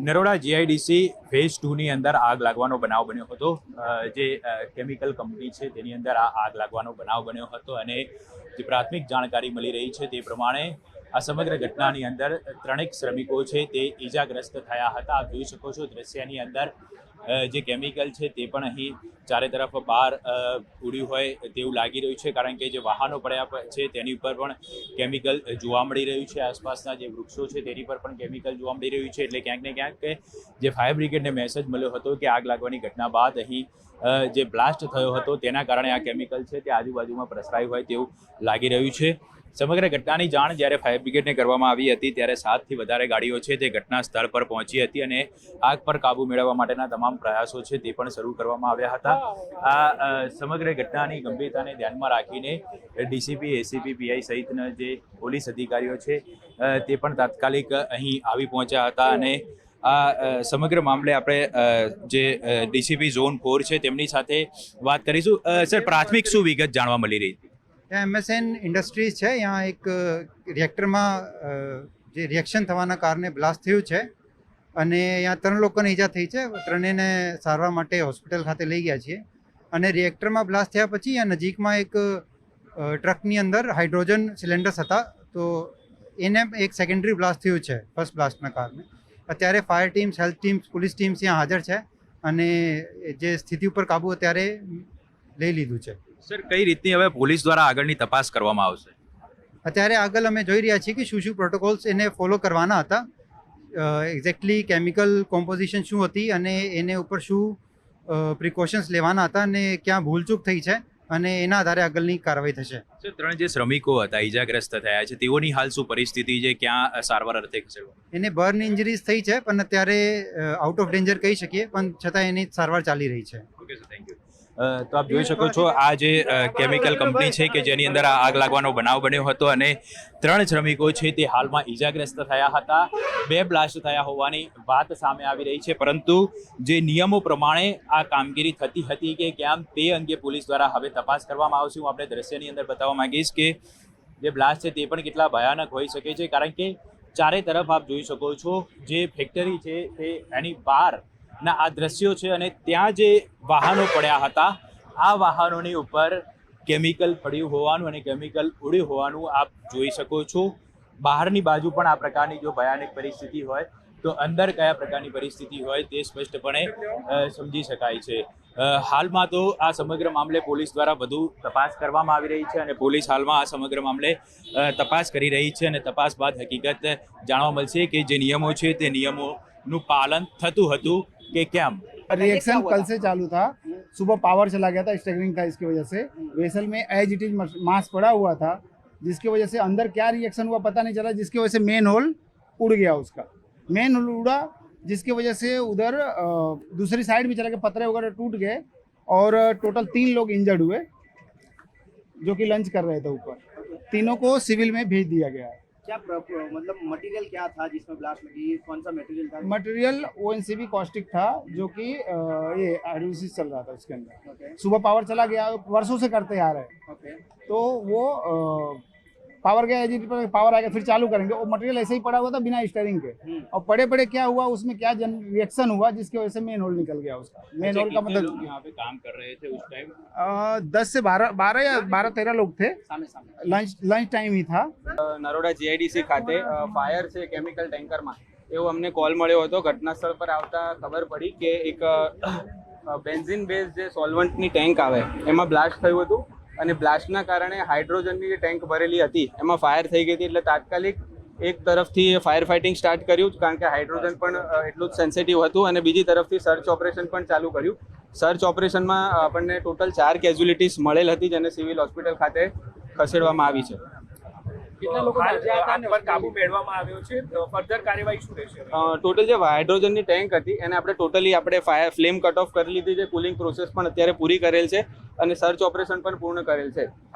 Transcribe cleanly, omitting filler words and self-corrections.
Naroda GIDC phase 2 ની અંદર આગ લાગવાનો બનાવ બન્યો હતો। જે કેમિકલ કંપની છે તેની અંદર આ આગ લાગવાનો બનાવ બન્યો હતો અને જે પ્રાથમિક જાણકારી મળી રહી છે તે પ્રમાણે આ સમગ્ર ઘટનાની અંદર 3 શ્રમિકો છે તે ઈજાગ્રસ્ત થયા હતા। આપ જોઈ શકો છો દ્રશ્યની અંદર જે કેમિકલ છે તે પણ અહીં ચારે તરફ બહાર ઉડ્યું હોય તેવું લાગી રહ્યું છે, કારણ કે જે વાહનો પડ્યા છે તેની ઉપર પણ કેમિકલ જોવા મળી રહ્યું છે। આસપાસના જે વૃક્ષો છે તેની પર પણ કેમિકલ જોવા મળી રહ્યું છે, એટલે ક્યાંક ને ક્યાંક જે ફાયર બ્રિગેડને મેસેજ મળ્યો હતો કે આગ લાગવાની ઘટના બાદ અહીં જે બ્લાસ્ટ થયો હતો તેના કારણે આ કેમિકલ છે તે આજુબાજુમાં પ્રસરાયું હોય તેવું લાગી રહ્યું છે। સમગ્ર ઘટનાની જાણ જ્યારે ફાયર બ્રિગેડને કરવામાં આવી હતી ત્યારે 7થી વધારે ગાડીઓ છે તે ઘટના સ્થળ પર પહોંચી હતી અને આગ પર કાબુ મેળવવા માટેના તમામ પ્રયાસો છે તે પણ શરૂ કરવામાં આવ્યા હતા। આ સમગ્ર ઘટનાની ગંભીરતાને ધ્યાનમાં રાખીને ડીસીપી, એસીપી, પીઆઈ સહિતના જે પોલીસ અધિકારીઓ છે તે પણ તાત્કાલિક અહીં આવી પહોંચ્યા હતા અને આ સમગ્ર મામલે આપણે જે ડીસીપી ઝોન 4 છે તેમની સાથે વાત કરીશું। સર, પ્રાથમિક શું વિગત જાણવા મળી રહી હતી? MSN ઇન્ડસ્ટ્રીઝ છે, ત્યાં એક રિએક્ટરમાં જે રિએક્શન થવાના કારણે બ્લાસ્ટ થયું છે અને ત્યાં 3 લોકોને ઈજા થઈ છે। ત્રણેયને સારવાર માટે હોસ્પિટલ ખાતે લઈ ગયા છીએ અને રિએક્ટરમાં બ્લાસ્ટ થયા પછી ત્યાં નજીકમાં એક ટ્રકની અંદર હાઇડ્રોજન સિલિન્ડર્સ હતા, તો એને એક સેકન્ડરી બ્લાસ્ટ થયું છે ફર્સ્ટ બ્લાસ્ટના કારણે। અત્યારે fire teams, health teams, police teams ત્યાં હાજર છે અને જે સ્થિતિ ઉપર કાબુ અત્યારે લઈ લીધું છે। સર, કઈ રીતની હવે પોલીસ દ્વારા આગળની તપાસ કરવામાં આવશે? અત્યારે આગળ અમે જોઈ રહ્યા છીએ કે શું શું પ્રોટોકોલ્સ એને ફોલો કરવાના હતા, એક્ઝેક્ટલી કેમિકલ કોમ્પોઝિશન શું હતી અને એને ઉપર શું પ્રિકોશન્સ લેવાના હતા અને ક્યાં ભૂલચૂક થઈ છે અને એના આધારે આગળની કાર્યવાહી થશે। સર, 3 જે શ્રમિકો હતા ઈજાગ્રસ્ત થયા છે તેઓની હાલ શું પરિસ્થિતિ છે? ક્યાં સારવાર અર્થે ખસેડવામાં? એને બર્ન ઇન્જરીઝ થઈ છે પણ અત્યારે આઉટ ઓફ ડેન્જર કહી શકીએ, પણ છતાં એની સારવાર ચાલી રહી છે। Okay sir, thank you. તો આપ જોઈ શકો છો આ જે કેમિકલ કંપની છે કે જેની અંદર આ આગ લાગવાનો બનાવ બન્યો હતો અને 3 શ્રમિકો છે તે હાલમાં ઈજાગ્રસ્ત થયા હતા। 2 બ્લાસ્ટ થયા હોવાની વાત સામે આવી રહી છે, પરંતુ જે નિયમો પ્રમાણે આ કામગીરી થતી હતી કે કેમ તે અંગે પોલીસ દ્વારા હવે તપાસ કરવામાં આવશે। હું આપણે દ્રશ્યની અંદર બતાવવા માંગીશ કે જે બ્લાસ્ટ છે તે પણ કેટલા ભયાનક હોઈ શકે છે, કારણ કે ચારે તરફ આપ જોઈ શકો છો જે ફેક્ટરી છે તે એની બહાર ના આ દ્રશ્યો છે અને ત્યાં જે વાહનો પડ્યા હતા આ વાહનોની ઉપર કેમિકલ પડ્યું હોવાનું અને કેમિકલ ઉડ્યું હોવાનું આપ જોઈ શકો છો। બહારની બાજુ પણ આ પ્રકારની જો ભયાનક પરિસ્થિતિ હોય તો અંદર કયા પ્રકારની પરિસ્થિતિ હોય તે સ્પષ્ટપણે સમજી શકાય છે। હાલમાં તો આ સમગ્ર મામલે પોલીસ દ્વારા વધુ તપાસ કરવામાં આવી રહી છે અને પોલીસ હાલમાં આ સમગ્ર મામલે તપાસ કરી રહી છે અને તપાસ બાદ હકીકત જાણવા મળશે કે જે નિયમો છે તે નિયમોનું પાલન થતું હતું કે કેમ। रिएक्शन कल से चालू था, सुबह पावर चला गया था, स्टैगरिंग था, इसकी वजह से वेसल में एज इट इज मास पड़ा हुआ था, जिसकी वजह से अंदर क्या रिएक्शन हुआ पता नहीं चला, जिसकी वजह से मेन होल उड़ गया। उसका मेन होल उड़ा, जिसकी वजह से उधर दूसरी साइड में चला गया, पतरे वगैरह टूट गए और टोटल 3 लोग इंजर्ड हुए जो कि लंच कर रहे थे ऊपर। तीनों को सिविल में भेज दिया गया है। क्या मतलब मटेरियल क्या था जिसमें ब्लास्ट लगी? कौन सा मटेरियल था? मटेरियल ONCB कॉस्टिक था, जो कि ये हाइड्रोलिसिस चल रहा था उसके अंदर। सुबह पावर चला गया, वर्षों से करते आ रहे हैं, तो वो पावर गया, पर पावर आएगा फिर चालू करेंगे। वो मटेरियल ऐसे ही पड़ा हुआ था बिना स्टीयरिंग के, और पड़े पड़े क्या हुआ उसमें क्या रिएक्शन हुआ जिसकी वजह से मेन होल निकल गया उसका। मेन होल का मतलब यहाँ पे काम कर रहे थे उस टाइम 10 से 12 या 12-13 लोग थे। લંચ ટાઈમ ही था। નરોડા જીઆઈડીસી ખાતે ફાયર છે કેમિકલ ટેન્કરમાં એવો અમને કોલ મળ્યો હતો। ઘટના સ્થળ પર આવતા ખબર પડી કે એક બેન્ઝિન બેઝ જે સોલ્વન્ટની ટેન્ક આવે એમાં બ્લાસ્ટ થયું હતું અને બ્લાસ્ટના કારણે હાઇડ્રોજનની જે ટેન્ક ભરેલી હતી એમાં ફાયર થઈ ગઈ હતી। એટલે તાત્કાલિક એક તરફથી ફાયર ફાઇટિંગ સ્ટાર્ટ કર્યું, કારણ કે હાઇડ્રોજન પણ એટલું જ સેન્સિટિવ હતું, અને બીજી તરફથી સર્ચ ઓપરેશન પણ ચાલુ કર્યું। સર્ચ ઓપરેશનમાં આપણને ટોટલ 4 કેઝ્યુલિટીઝ મળેલ હતી, જેને સિવિલ હોસ્પિટલ ખાતે ખસેડવામાં આવી છે। કેટલા લોકો આગ પર કાબુ મેળવવામાં આવ્યો છે? ફર્ધર કાર્યવાહી શું રહેશે? ટોટલ જે હાઇડ્રોજનની ટેન્ક હતી એને આપણે ફાયર ફ્લેમ કટ ઓફ કરી લીધી છે, કુલિંગ પ્રોસેસ પણ અત્યારે પૂરી કરેલ છે અને સર્ચ ઓપરેશન પણ પૂર્ણ કરેલ છે।